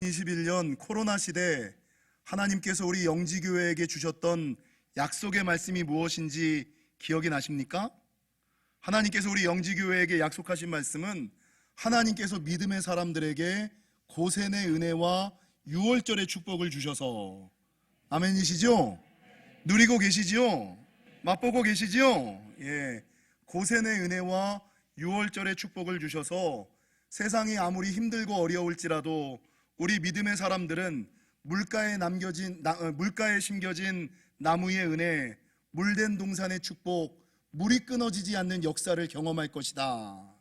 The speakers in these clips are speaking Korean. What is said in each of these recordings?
2021년 코로나 시대 하나님께서 우리 영지교회에게 주셨던 약속의 말씀이 무엇인지 기억이 나십니까? 하나님께서 우리 영지교회에게 약속하신 말씀은 하나님께서 믿음의 사람들에게 고센의 은혜와 유월절의 축복을 주셔서, 아멘이시죠? 누리고 계시지요? 맛보고 계시지요? 예, 고센의 은혜와 유월절의 축복을 주셔서 세상이 아무리 힘들고 어려울지라도 우리 믿음의 사람들은 물가에 심겨진 나무의 은혜, 물된 동산의 축복, 물이 끊어지지 않는 역사를 경험할 것이다.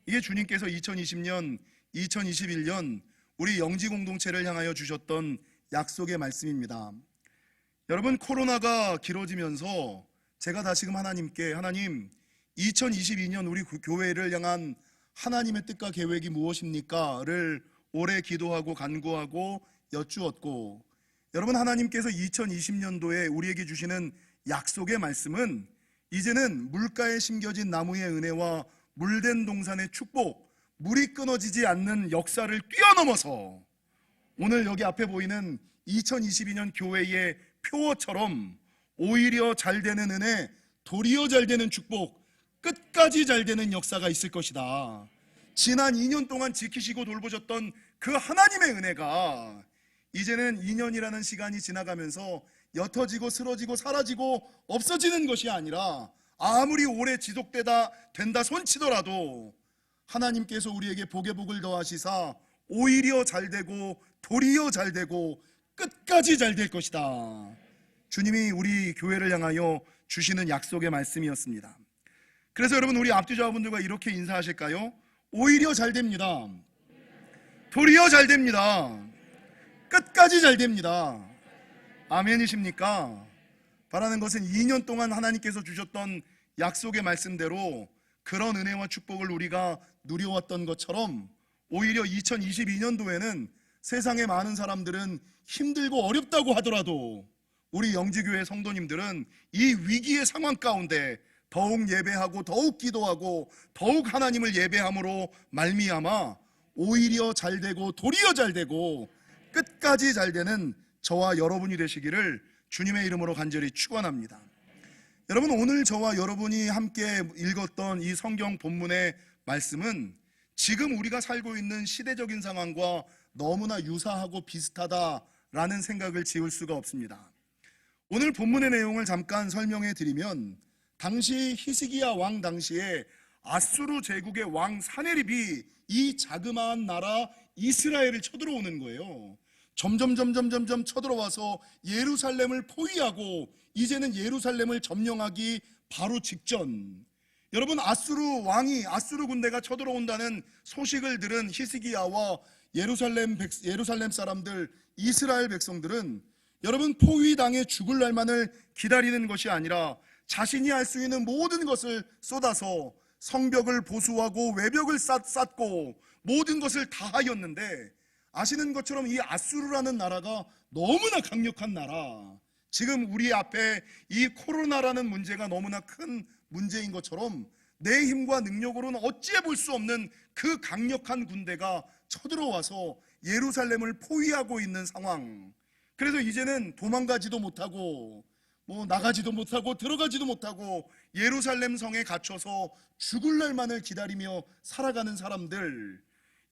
이게 주님께서 2020년, 2021년 우리 영지 공동체를 향하여 주셨던 약속의 말씀입니다. 여러분, 코로나가 길어지면서 제가 다시금 하나님께, 하나님, 2022년 우리 교회를 향한 하나님의 뜻과 계획이 무엇입니까? 를 오래 기도하고 간구하고 여쭈었고, 여러분, 하나님께서 2020년도에 우리에게 주시는 약속의 말씀은 이제는 물가에 심겨진 나무의 은혜와 물된 동산의 축복, 물이 끊어지지 않는 역사를 뛰어넘어서 오늘 여기 앞에 보이는 2022년 교회의 표어처럼 오히려 잘 되는 은혜, 도리어 잘 되는 축복, 끝까지 잘 되는 역사가 있을 것이다. 지난 2년 동안 지키시고 돌보셨던 그 하나님의 은혜가 이제는 2년이라는 시간이 지나가면서 옅어지고 쓰러지고 사라지고 없어지는 것이 아니라 아무리 오래 된다 손치더라도 하나님께서 우리에게 복의 복을 더하시사 오히려 잘 되고 도리어 잘 되고 끝까지 잘 될 것이다. 주님이 우리 교회를 향하여 주시는 약속의 말씀이었습니다. 그래서 여러분, 우리 앞뒤자분들과 이렇게 인사하실까요? 오히려 잘 됩니다. 도리어 잘 됩니다. 끝까지 잘 됩니다. 아멘이십니까? 바라는 것은 2년 동안 하나님께서 주셨던 약속의 말씀대로 그런 은혜와 축복을 우리가 누려왔던 것처럼 오히려 2022년도에는 세상의 많은 사람들은 힘들고 어렵다고 하더라도 우리 영지교회 성도님들은 이 위기의 상황 가운데 더욱 예배하고 더욱 기도하고 더욱 하나님을 예배함으로 말미암아 오히려 잘 되고 도리어 잘 되고 끝까지 잘 되는 저와 여러분이 되시기를 주님의 이름으로 간절히 축원합니다. 여러분, 오늘 저와 여러분이 함께 읽었던 이 성경 본문의 말씀은 지금 우리가 살고 있는 시대적인 상황과 너무나 유사하고 비슷하다라는 생각을 지울 수가 없습니다. 오늘 본문의 내용을 잠깐 설명해 드리면, 당시 히스기야 왕 당시에 아수르 제국의 왕 사네립이 이 자그마한 나라 이스라엘을 쳐들어오는 거예요. 점점 쳐들어와서 예루살렘을 포위하고 이제는 예루살렘을 점령하기 바로 직전, 여러분, 아수르 군대가 쳐들어온다는 소식을 들은 히스기야와 예루살렘 사람들, 이스라엘 백성들은 여러분, 포위당해 죽을 날만을 기다리는 것이 아니라 자신이 할 수 있는 모든 것을 쏟아서 성벽을 보수하고 외벽을 쌓고 모든 것을 다 하였는데, 아시는 것처럼 이 아수르라는 나라가 너무나 강력한 나라, 지금 우리 앞에 이 코로나라는 문제가 너무나 큰 문제인 것처럼 내 힘과 능력으로는 어찌해 볼 수 없는 그 강력한 군대가 쳐들어와서 예루살렘을 포위하고 있는 상황. 그래서 이제는 도망가지도 못하고 나가지도 못하고 들어가지도 못하고 예루살렘 성에 갇혀서 죽을 날만을 기다리며 살아가는 사람들,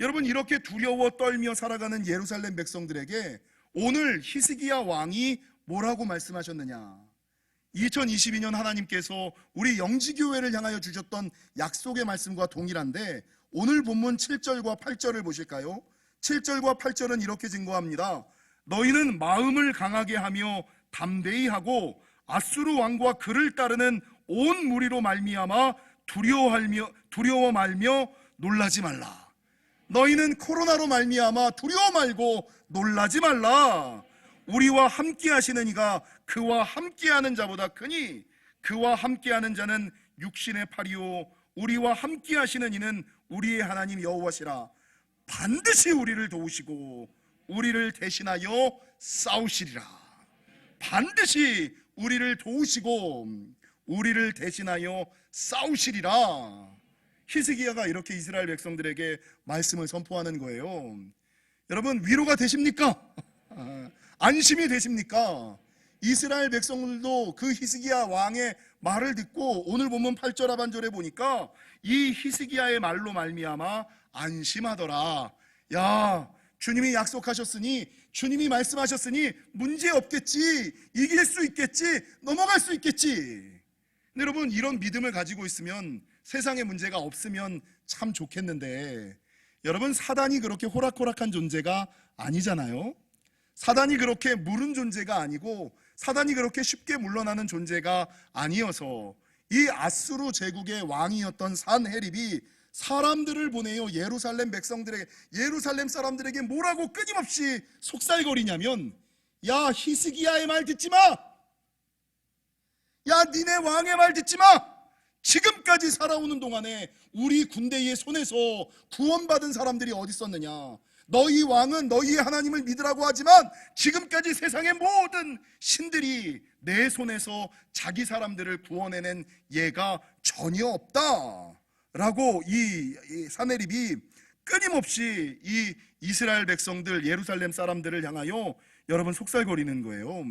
여러분, 이렇게 두려워 떨며 살아가는 예루살렘 백성들에게 오늘 히스기야 왕이 뭐라고 말씀하셨느냐? 2022년 하나님께서 우리 영지교회를 향하여 주셨던 약속의 말씀과 동일한데, 오늘 본문 7절과 8절을 보실까요? 7절과 8절은 이렇게 증거합니다. 너희는 마음을 강하게 하며 담대히 하고 아수르 왕과 그를 따르는 온 무리로 말미암아 두려워 말며 놀라지 말라. 너희는 코로나로 말미암아 두려워 말고 놀라지 말라. 우리와 함께 하시는 이가 그와 함께하는 자보다 크니 그와 함께하는 자는 육신의 팔이요 우리와 함께 하시는 이는 우리의 하나님 여호와시라. 반드시 우리를 도우시고 우리를 대신하여 싸우시리라. 반드시 우리를 도우시고 우리를 대신하여 싸우시리라. 히스기야가 이렇게 이스라엘 백성들에게 말씀을 선포하는 거예요. 여러분 위로가 되십니까? 안심이 되십니까? 이스라엘 백성들도 그 히스기야 왕의 말을 듣고 오늘 보면 8절 하반절에 보니까 이 히스기야의 말로 말미암아 안심하더라. 야, 주님이 약속하셨으니, 주님이 말씀하셨으니 문제 없겠지, 이길 수 있겠지, 넘어갈 수 있겠지. 근데 여러분, 이런 믿음을 가지고 있으면, 세상에 문제가 없으면 참 좋겠는데, 여러분, 사단이 그렇게 호락호락한 존재가 아니잖아요. 사단이 그렇게 무른 존재가 아니고, 사단이 그렇게 쉽게 물러나는 존재가 아니어서 이 아수르 제국의 왕이었던 산헤립이 사람들을 보내요. 예루살렘 백성들에게, 예루살렘 사람들에게 뭐라고 끊임없이 속살거리냐면, 야, 히스기야의 말 듣지 마. 야, 니네 왕의 말 듣지 마. 지금까지 살아오는 동안에 우리 군대의 손에서 구원받은 사람들이 어디 있었느냐. 너희 왕은 너희의 하나님을 믿으라고 하지만 지금까지 세상의 모든 신들이 내 손에서 자기 사람들을 구원해낸 예가 전혀 없다 라고 이 산헤립이 끊임없이 이 이스라엘 백성들, 예루살렘 사람들을 향하여 여러분 속살거리는 거예요.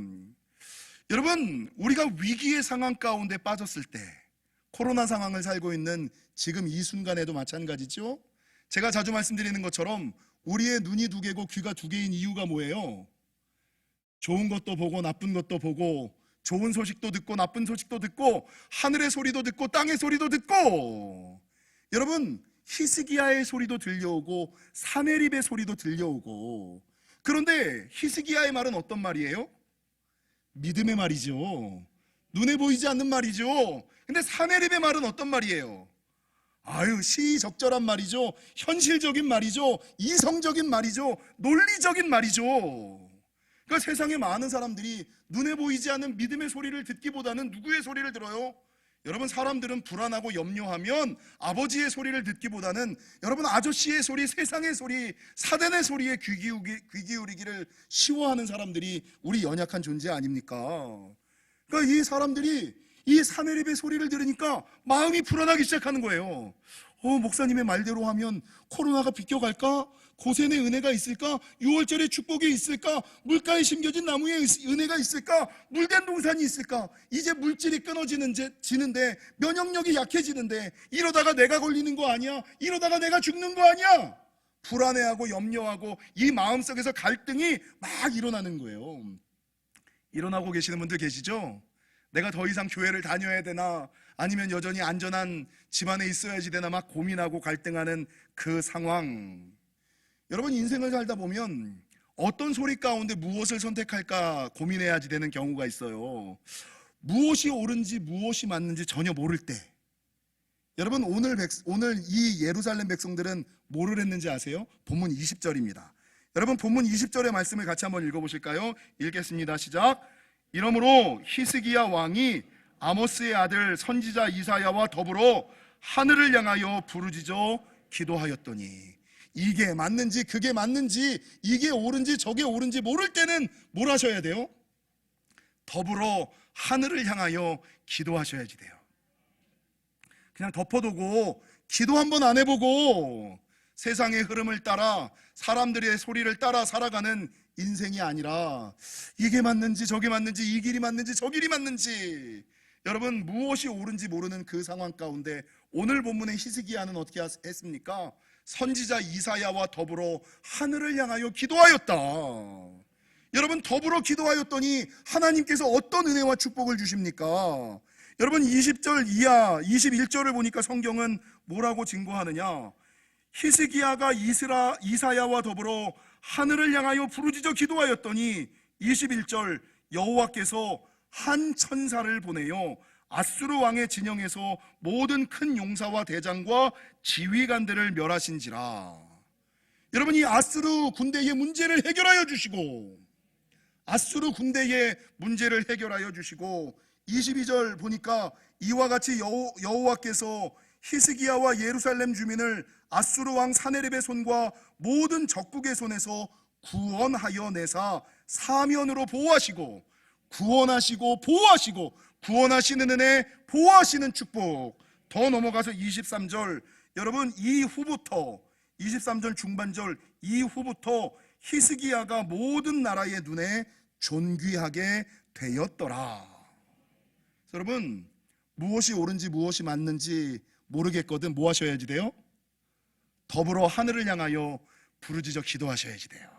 여러분, 우리가 위기의 상황 가운데 빠졌을 때, 코로나 상황을 살고 있는 지금 이 순간에도 마찬가지죠. 제가 자주 말씀드리는 것처럼 우리의 눈이 두 개고 귀가 두 개인 이유가 뭐예요? 좋은 것도 보고 나쁜 것도 보고, 좋은 소식도 듣고 나쁜 소식도 듣고, 하늘의 소리도 듣고 땅의 소리도 듣고. 여러분, 히스기야의 소리도 들려오고 산헤립의 소리도 들려오고. 그런데 히스기야의 말은 어떤 말이에요? 믿음의 말이죠. 눈에 보이지 않는 말이죠. 근데 산헤립의 말은 어떤 말이에요? 아유, 시의적절한 말이죠. 현실적인 말이죠. 이성적인 말이죠. 논리적인 말이죠. 그러니까 세상에 많은 사람들이 눈에 보이지 않는 믿음의 소리를 듣기보다는 누구의 소리를 들어요? 여러분, 사람들은 불안하고 염려하면 아버지의 소리를 듣기보다는 여러분 아저씨의 소리, 세상의 소리, 사단의 소리에 귀 기울이기를 쉬워하는 사람들이 우리 연약한 존재 아닙니까? 그러니까 이 사람들이 이 산헤립의 소리를 들으니까 마음이 불안하기 시작하는 거예요. 목사님의 말대로 하면 코로나가 비껴갈까? 고센의 은혜가 있을까? 6월절의 축복이 있을까? 물가에 심겨진 나무에 은혜가 있을까? 물된 동산이 있을까? 이제 물질이 끊어지는데, 면역력이 약해지는데, 이러다가 내가 걸리는 거 아니야? 이러다가 내가 죽는 거 아니야? 불안해하고 염려하고 이 마음속에서 갈등이 막 일어나는 거예요. 일어나고 계시는 분들 계시죠? 내가 더 이상 교회를 다녀야 되나, 아니면 여전히 안전한 집안에 있어야지 되나 막 고민하고 갈등하는 그 상황. 여러분, 인생을 살다 보면 어떤 소리 가운데 무엇을 선택할까 고민해야지 되는 경우가 있어요. 무엇이 옳은지 무엇이 맞는지 전혀 모를 때, 여러분, 오늘 이 예루살렘 백성들은 뭐를 했는지 아세요? 본문 20절입니다. 여러분, 본문 20절의 말씀을 같이 한번 읽어보실까요? 읽겠습니다. 시작. 이러므로 히스기야 왕이 아모스의 아들 선지자 이사야와 더불어 하늘을 향하여 부르짖어 기도하였더니, 이게 맞는지 그게 맞는지, 이게 옳은지 저게 옳은지 모를 때는 뭘 하셔야 돼요? 더불어 하늘을 향하여 기도하셔야지 돼요. 그냥 덮어두고 기도 한번 안 해보고 세상의 흐름을 따라, 사람들의 소리를 따라 살아가는 인생이 아니라, 이게 맞는지 저게 맞는지, 이 길이 맞는지 저 길이 맞는지, 여러분, 무엇이 옳은지 모르는 그 상황 가운데 오늘 본문의 히스기야는 어떻게 했습니까? 선지자 이사야와 더불어 하늘을 향하여 기도하였다. 여러분, 더불어 기도하였더니 하나님께서 어떤 은혜와 축복을 주십니까? 여러분, 20절 이하 21절을 보니까 성경은 뭐라고 증거하느냐? 히스기야가 이사야와 더불어 하늘을 향하여 부르짖어 기도하였더니 21절, 여호와께서 한 천사를 보내요 아수르 왕의 진영에서 모든 큰 용사와 대장과 지휘관들을 멸하신지라. 여러분, 이 아수르 군대의 문제를 해결하여 주시고, 아수르 군대의 문제를 해결하여 주시고, 22절 보니까 이와 같이 여호와께서 히스기야와 예루살렘 주민을 아수르 왕 산헤립의 손과 모든 적국의 손에서 구원하여 내사 사면으로 보호하시고, 구원하시고 보호하시고, 구원하시는 은혜, 보호하시는 축복. 더 넘어가서 23절, 여러분, 이후부터 23절 중반절 이후부터 히스기야가 모든 나라의 눈에 존귀하게 되었더라. 여러분, 무엇이 옳은지 무엇이 맞는지 모르겠거든 뭐 하셔야지 돼요? 더불어 하늘을 향하여 부르짖어 기도하셔야지 돼요.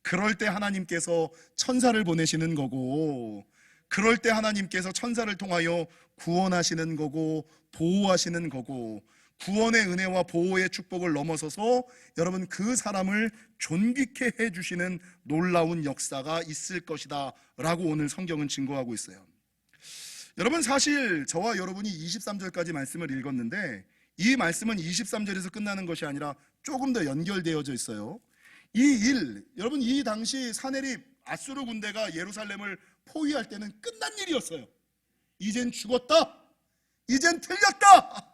그럴 때 하나님께서 천사를 보내시는 거고, 그럴 때 하나님께서 천사를 통하여 구원하시는 거고 보호하시는 거고, 구원의 은혜와 보호의 축복을 넘어서서 여러분 그 사람을 존귀케 해주시는 놀라운 역사가 있을 것이다 라고 오늘 성경은 증거하고 있어요. 여러분, 사실 저와 여러분이 23절까지 말씀을 읽었는데 이 말씀은 23절에서 끝나는 것이 아니라 조금 더 연결되어져 있어요. 이 일, 여러분, 이 당시 사내립 아수르 군대가 예루살렘을 포위할 때는 끝난 일이었어요. 이젠 죽었다, 이젠 틀렸다,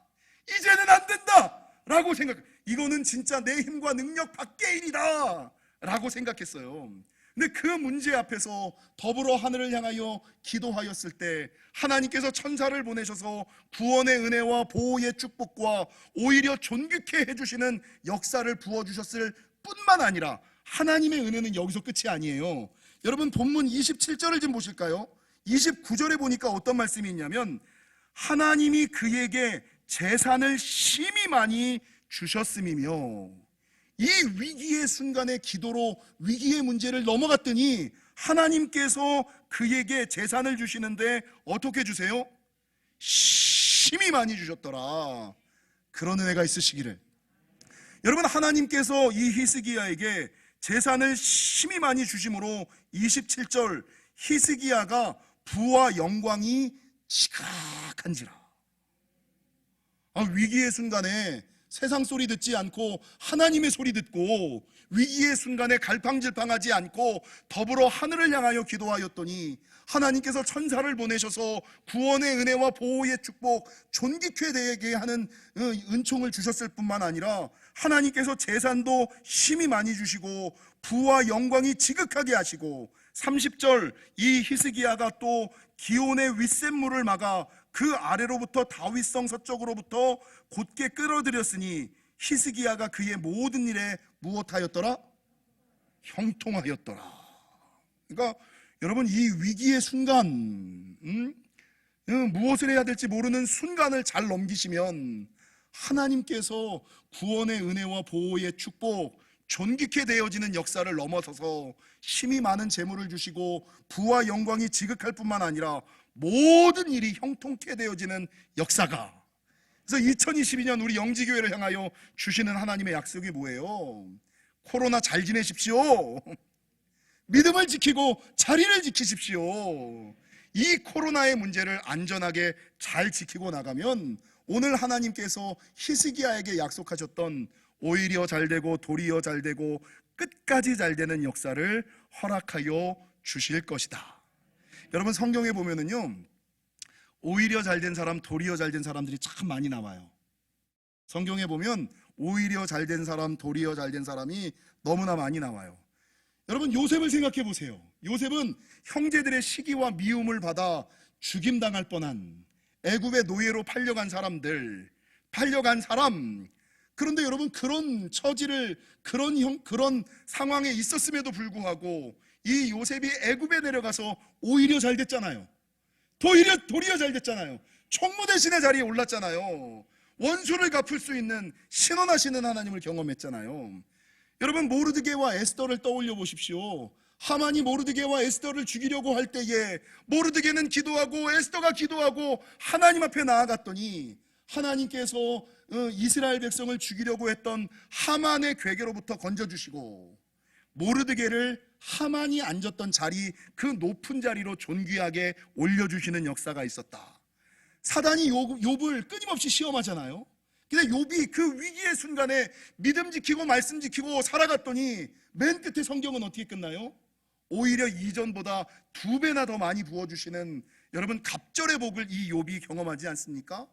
이제는 안 된다 라고 생각, 이거는 진짜 내 힘과 능력 밖의 일이다 라고 생각했어요. 근데 그 문제 앞에서 더불어 하늘을 향하여 기도하였을 때 하나님께서 천사를 보내셔서 구원의 은혜와 보호의 축복과 오히려 존귀케 해주시는 역사를 부어주셨을 뿐만 아니라 하나님의 은혜는 여기서 끝이 아니에요. 여러분, 본문 27절을 좀 보실까요? 29절에 보니까 어떤 말씀이 있냐면 하나님이 그에게 재산을 심히 많이 주셨음이며, 이 위기의 순간에 기도로 위기의 문제를 넘어갔더니 하나님께서 그에게 재산을 주시는데 어떻게 주세요? 심히 많이 주셨더라. 그런 은혜가 있으시기를. 여러분, 하나님께서 이 히스기야에게 재산을 심히 많이 주심으로 27절 히스기야가 부와 영광이 지각한지라. 위기의 순간에 세상 소리 듣지 않고 하나님의 소리 듣고, 위기의 순간에 갈팡질팡하지 않고 더불어 하늘을 향하여 기도하였더니 하나님께서 천사를 보내셔서 구원의 은혜와 보호의 축복, 존귀케 되게 하는 은총을 주셨을 뿐만 아니라 하나님께서 재산도 심히 많이 주시고 부와 영광이 지극하게 하시고, 30절 이 히스기야가 또 기온의 윗샘물을 막아 그 아래로부터 다윗성 서쪽으로부터 곧게 끌어들였으니 히스기야가 그의 모든 일에 무엇하였더라? 형통하였더라. 그러니까 여러분, 이 위기의 순간, 무엇을 해야 될지 모르는 순간을 잘 넘기시면 하나님께서 구원의 은혜와 보호의 축복, 존귀케 되어지는 역사를 넘어서서 심히 많은 재물을 주시고 부와 영광이 지극할 뿐만 아니라 모든 일이 형통케 되어지는 역사가. 그래서 2022년 우리 영지교회를 향하여 주시는 하나님의 약속이 뭐예요? 코로나 잘 지내십시오. 믿음을 지키고 자리를 지키십시오. 이 코로나의 문제를 안전하게 잘 지키고 나가면 오늘 하나님께서 히스기야에게 약속하셨던 오히려 잘 되고 도리어 잘 되고 끝까지 잘 되는 역사를 허락하여 주실 것이다. 여러분, 성경에 보면은요, 오히려 잘 된 사람, 도리어 잘 된 사람들이 참 많이 나와요. 성경에 보면 오히려 잘 된 사람, 도리어 잘 된 사람이 너무나 많이 나와요. 여러분, 요셉을 생각해 보세요. 요셉은 형제들의 시기와 미움을 받아 죽임당할 뻔한 애굽의 노예로 팔려간 사람들, 팔려간 사람. 그런데 여러분, 그런 처지를, 그런 상황에 있었음에도 불구하고 이 요셉이 애굽에 내려가서 오히려 잘 됐잖아요. 도리어 잘 됐잖아요. 총무 대신의 자리에 올랐잖아요. 원수를 갚을 수 있는 신원하시는 하나님을 경험했잖아요. 여러분, 모르드게와 에스더를 떠올려 보십시오. 하만이 모르드게와 에스더를 죽이려고 할 때에 모르드게는 기도하고 에스더가 기도하고 하나님 앞에 나아갔더니 하나님께서 이스라엘 백성을 죽이려고 했던 하만의 괴계로부터 건져주시고, 모르드게를 하만이 앉았던 자리, 그 높은 자리로 존귀하게 올려주시는 역사가 있었다. 사단이 욥을 끊임없이 시험하잖아요. 근데 욥이 그 위기의 순간에 믿음 지키고 말씀 지키고 살아갔더니 맨 끝에 성경은 어떻게 끝나요? 오히려 이전보다 2배나 더 많이 부어주시는, 여러분, 갑절의 복을 이 욥이 경험하지 않습니까?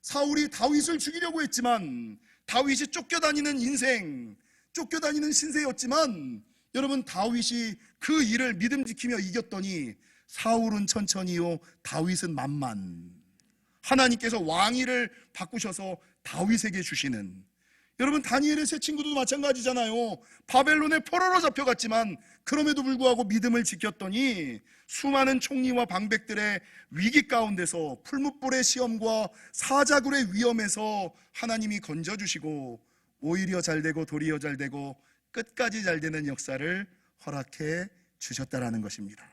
사울이 다윗을 죽이려고 했지만, 다윗이 쫓겨다니는 인생, 쫓겨다니는 신세였지만, 여러분, 다윗이 그 일을 믿음 지키며 이겼더니 사울은 천천히요, 다윗은 만만. 하나님께서 왕위를 바꾸셔서 다윗에게 주시는, 여러분, 다니엘의 세 친구도 마찬가지잖아요. 바벨론의 포로로 잡혀갔지만 그럼에도 불구하고 믿음을 지켰더니 수많은 총리와 방백들의 위기 가운데서 풀무불의 시험과 사자굴의 위험에서 하나님이 건져주시고 오히려 잘되고 도리어 잘되고 끝까지 잘되는 역사를 허락해 주셨다라는 것입니다.